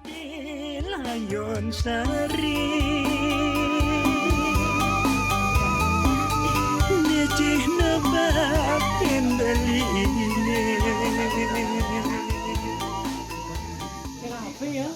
Di Layon Sari Necih nebak kendaline. Kenapa ya?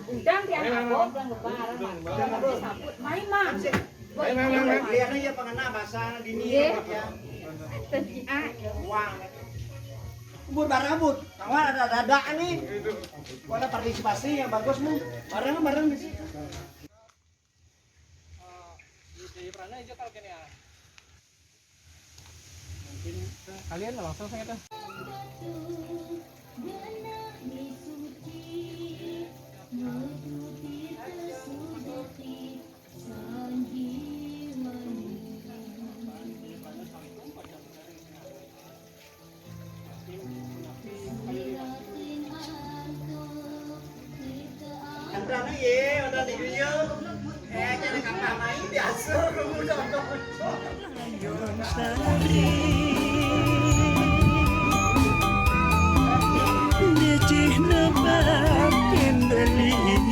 Udang tiang abok, ulang lebaran, udah sabut, main mah. Lihat aja pengena bahasa dini ya. Uang. Bud barabut. Kawan ada dada nih. Ada partisipasi yang bagus mu. Bareng di situ. Di perannya aja kalau kene ya. Mungkin kalian langsung saya tuh. Antrane ye, udah di video. Jadi kakak main biasa kamu nonton. Layon Sari Necih nebak kendaline.